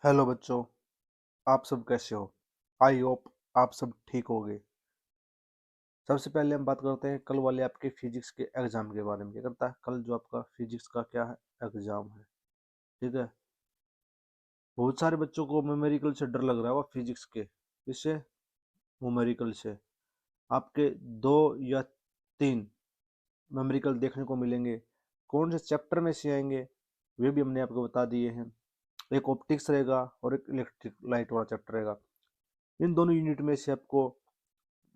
Hello बच्चों, आप सब कैसे हो? आई होप आप सब ठीक होगे। सबसे पहले हम बात करते हैं कल वाले आपके फिजिक्स के एग्जाम के बारे में। क्या करता है कल जो आपका फिजिक्स का क्या है, एग्जाम है। ठीक है। बहुत सारे बच्चों को न्यूमेरिकल से डर लग रहा है, वो फिजिक्स के। इससे न्यूमेरिकल से आपके 2 या 3 न्यूमेरिकल देखने को मिलेंगे। कौन से चैप्टर में से आएंगे वे भी हमने आपको बता दिए हैं। एक ऑप्टिक्स रहेगा और एक इलेक्ट्रिक लाइट वाला चैप्टर रहेगा। इन दोनों यूनिट में से आपको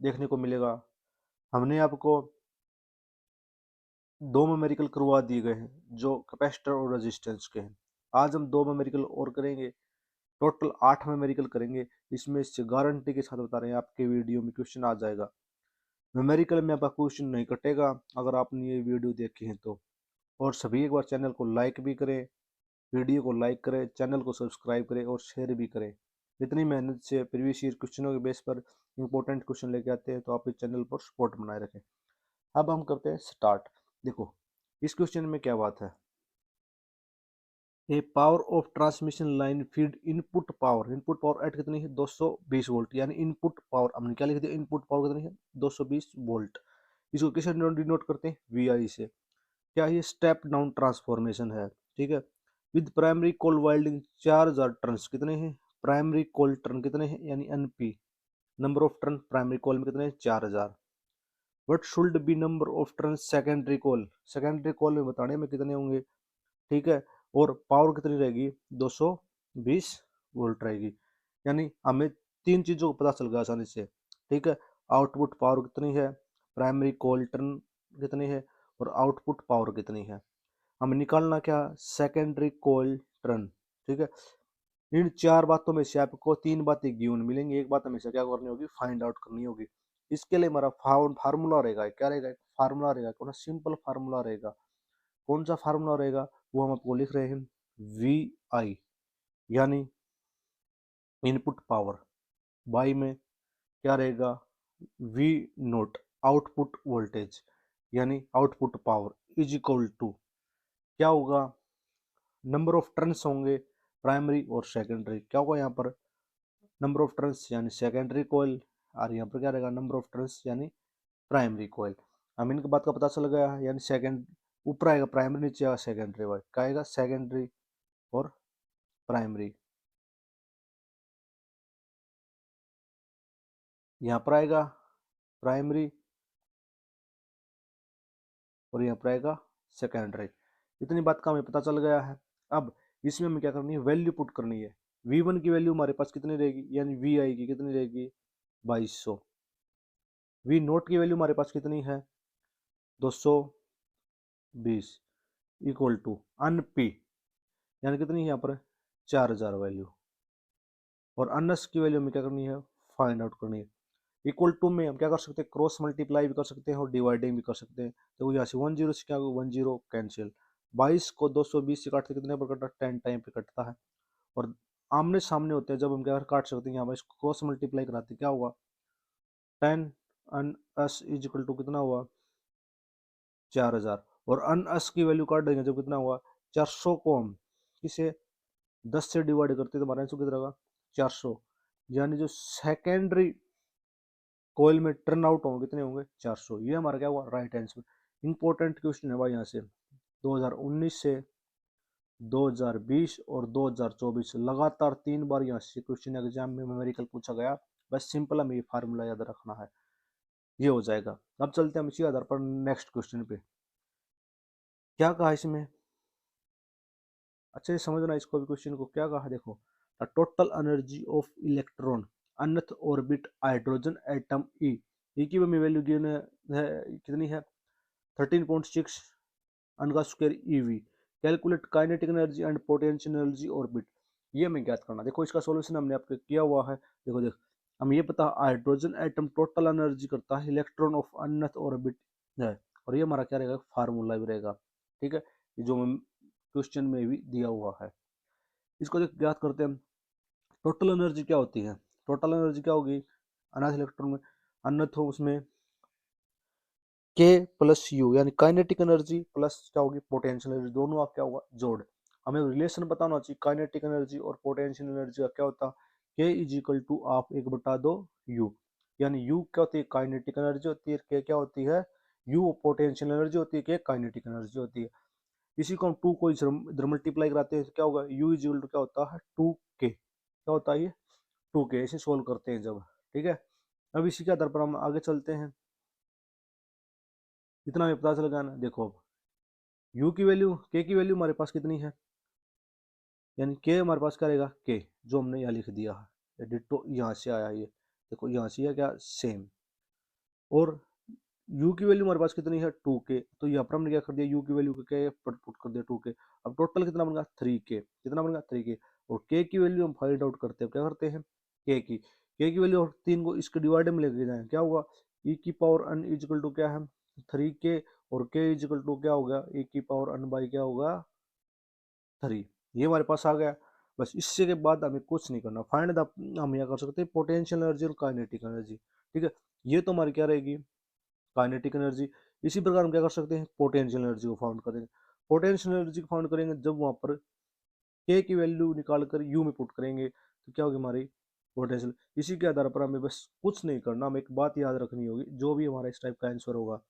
देखने को मिलेगा। हमने आपको 2 न्यूमेरिकल करवा दिए गए हैं जो कैपेसिटर और रेजिस्टेंस के हैं। आज हम 2 न्यूमेरिकल और करेंगे। टोटल 8 न्यूमेरिकल करेंगे। इसमें से गारंटी के साथ बता रहे हैं आपके वीडियो में क्वेश्चन आ जाएगा। न्यूमेरिकल में आपका क्वेश्चन नहीं कटेगा अगर आपने ये वीडियो देखी है तो। और सभी एक बार चैनल को लाइक भी करें, वीडियो को लाइक करें, चैनल को सब्सक्राइब करें और शेयर भी करें। इतनी मेहनत से प्रीवियस ईयर क्वेश्चनों के बेस पर इंपॉर्टेंट क्वेश्चन लेके आते हैं, तो आप इस चैनल पर सपोर्ट बनाए रखें। अब हम करते हैं स्टार्ट। देखो इस क्वेश्चन में क्या बात है। A power of transmission line feed input power at कितनी है 220 वोल्ट, यानी इनपुट पावर हमने क्या लिख दिया, इनपुट पावर कितनी है 220 वोल्ट। इसको किसे डिनोट करते हैं, वी आई से। क्या ये स्टेप डाउन ट्रांसफॉर्मेशन है। ठीक है। With primary coil winding 4000 turns कितने हैं, प्राइमरी कोल टर्न कितने हैं यानी NP, number of turn primary coil में कितने हैं 4000। What should be number of turn secondary coil, secondary coil में बताने में कितने होंगे। ठीक है। और पावर कितनी रहेगी 220 वोल्ट रहेगी। यानी हमें 3 चीजों को पता चल गया आसानी से। ठीक है। आउटपुट पावर कितनी है, प्राइमरी कोल टर्न कितनी है और आउटपुट पावर कितनी है। हमें निकालना क्या, सेकेंडरी कोल टर्न। ठीक है। इन 4 बातों में से आपको 3 बातें गिवन मिलेंगी, एक बात हमेशा क्या करनी होगी, फाइंड आउट करनी होगी। इसके लिए हमारा फार्मूला रहेगा, क्या रहेगा, फार्मूला रहेगा, कौन सा सिंपल फार्मूला रहेगा। कौन सा फार्मूला रहेगा वो हम आपको लिख रहे हैं, वी आई, यानी इनपुट पावर, बाई में क्या रहेगा, वी नोट, आउटपुट वोल्टेज, यानी output power is equal to क्या होगा, नंबर ऑफ टर्न्स होंगे प्राइमरी और सेकेंडरी। क्या होगा यहाँ पर, नंबर ऑफ टर्न्स यानी सेकेंडरी कोयल, और यहाँ पर क्या रहेगा, नंबर ऑफ टर्न्स यानी प्राइमरी कोयल। हम इनकी बात का पता चल गया है, यानी सेकेंड ऊपर आएगा प्राइमरी, नीचे आएगा सेकेंडरी। वाई क्या आएगा, सेकेंडरी और प्राइमरी। यहाँ पर आएगा प्राइमरी और यहाँ पर आएगा सेकेंडरी। इतनी बात का हमें पता चल गया है। अब इसमें हमें क्या करनी है, वैल्यू पुट करनी है। V1 की वैल्यू हमारे पास कितनी रहेगी, यानी वी आई की कितनी रहेगी 2200। वी नोट की वैल्यू हमारे पास कितनी है 220 इक्वल टू अन पी, यानी कितनी है यहाँ पर 4000 वैल्यू। और अनस की वैल्यू हमें क्या करनी है, फाइंड आउट करनी है। इक्वल टू में हम क्या कर सकते हैं, क्रॉस मल्टीप्लाई भी कर सकते हैं और डिवाइडिंग भी कर सकते हैं। तो यहाँ से 10 से क्या होगा, 10 कैंसिल। 22 को 220 से काटते कितने पर कटता है, 10 टाइम पे कटता है। और आमने सामने होते हैं जब हम क्या काट सकते हैं, यहाँ पर इसको क्रॉस मल्टीप्लाई कराते क्या हुआ, 10 अन अस इज इक्वल टू कितना हुआ 4000। और अन अस की वैल्यू काट देंगे जब कितना हुआ 400 को हम किसे 10 से डिवाइड करते हैं तो हमारा आंसर कितना होगा 400। यानी जो सेकेंडरी कोयल में टर्न आउट होंगे कितने होंगे 400। ये हमारा क्या हुआ राइट आंसर। इंपॉर्टेंट क्वेश्चन है भाई यहाँ से 2019 से 2020 और 2024 लगातार 3 बार यहाँ से क्वेश्चन एग्जाम में न्यूमेरिकल पूछा गया। बस सिंपल हमें ये फार्मूला याद रखना है, ये हो जाएगा। अब चलते हैं हम इसी आधार पर नेक्स्ट क्वेश्चन पे। क्या कहा इसमें, अच्छे से समझना इसको भी, क्वेश्चन को क्या कहा देखो। The total energy of electron nth orbit hydrogen atom E की हमें वैल्यू गिवन है कितनी है 13.6 अन का square EV. Calculate kinetic energy and potential energy orbit. ये हमें ज्ञात करना। देखो इसका सॉल्यूशन हमने आपके किया हुआ है। देखो हम ये पता हाइड्रोजन एटम टोटल एनर्जी करता है इलेक्ट्रॉन ऑफ अनथ ऑर्बिट है। और ये हमारा क्या रहेगा, फार्मूला भी रहेगा। ठीक है, ये जो क्वेश्चन में भी दिया हुआ है। इसको ज्ञात करते हैं हम। टोटल एनर्जी क्या होती है, टोटल एनर्जी क्या होगी अनथ इलेक्ट्रॉन में, अनथ हो उसमें के प्लस यू, यानी काइनेटिक एनर्जी प्लस क्या होगी पोटेंशियल एनर्जी, दोनों आप क्या होगा जोड़। हमें रिलेशन बताना चाहिए काइनेटिक एनर्जी और पोटेंशियल एनर्जी का। क्या होता K इज इक्वल टू आप 1/2 U, यानी U क्या होती है काइनेटिक एनर्जी होती है, K क्या होती है U पोटेंशियल एनर्जी होती है, K काइनेटिक एनर्जी होती है। इसी को हम 2 को इधर मल्टीप्लाई कराते हैं तो क्या होगा U इज इक्वल टू क्या होता है 2K, क्या होता है ये 2K। ऐसे सोल्व करते हैं जब, ठीक है। अब इसी के आधार पर हम आगे चलते हैं। इतना हमें पता चल गया ना। देखो अब U की वैल्यू K की वैल्यू हमारे पास कितनी है, यानी K हमारे पास क्या रहेगा K, जो हमने यहाँ लिख दिया है डिट्टो, यहाँ से आया ये देखो, यहाँ से क्या सेम। और U की वैल्यू हमारे पास कितनी है 2K, तो यहाँ पर हमने क्या कर दिया U की वैल्यू को क्या पुट कर दिया 2K। अब टोटल कितना बनेगा 3K, कितना बनेगा 3K। और K की वैल्यू हम फाइंड आउट करते हैं, क्या करते हैं K की वैल्यू, और 3 को इसके डिवाइड में लेके जाए क्या होगा e की पावर n इजिकल टू क्या है 3K, और K इजिकल टू क्या होगा e की पावर n बाई क्या होगा 3। ये हमारे पास आ गया। बस इससे के बाद हमें कुछ नहीं करना, फाइंड द, हम यहाँ कर सकते हैं पोटेंशियल एनर्जी और काइनेटिक एनर्जी, ठीक है। ये तो हमारी क्या रहेगी काइनेटिक एनर्जी। इसी प्रकार हम क्या कर सकते हैं पोटेंशियल एनर्जी को फाउंड करेंगे। पोटेंशियल एनर्जी को फाउंड करेंगे जब वहां पर K की वैल्यू निकाल कर U में पुट करेंगे तो क्या होगी हमारी पोटेंशियल। इसी के आधार पर हमें बस कुछ नहीं करना, हमें एक बात याद रखनी होगी, जो भी हमारा इस टाइप का आंसर होगा,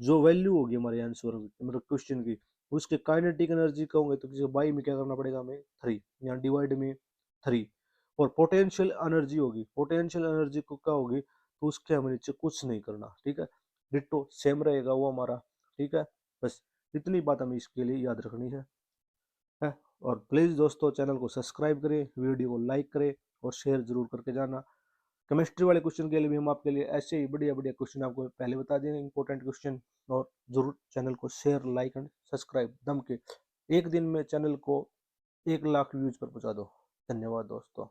जो वैल्यू होगी हमारे आंसर मतलब क्वेश्चन की, उसके काइनेटिक एनर्जी का होंगे तो किसी बाई में क्या करना पड़ेगा हमें 3, यहाँ डिवाइड में 3। और पोटेंशियल एनर्जी होगी, पोटेंशियल एनर्जी को क्या होगी तो उसके हमें नीचे कुछ नहीं करना, ठीक है। डिट्टो सेम रहेगा वो हमारा, ठीक है। बस इतनी बात हमें इसके लिए याद रखनी है। और प्लीज़ दोस्तों चैनल को सब्सक्राइब करें, वीडियो को लाइक करें और शेयर जरूर करके जाना। केमिस्ट्री वाले क्वेश्चन के लिए भी हम आपके लिए ऐसे ही बढ़िया बढ़िया क्वेश्चन आपको पहले बता देंगे, इंपॉर्टेंट क्वेश्चन। और जरूर चैनल को शेयर लाइक एंड सब्सक्राइब दम के एक दिन में चैनल को 1 लाख व्यूज पर पहुंचा दो। धन्यवाद दोस्तों।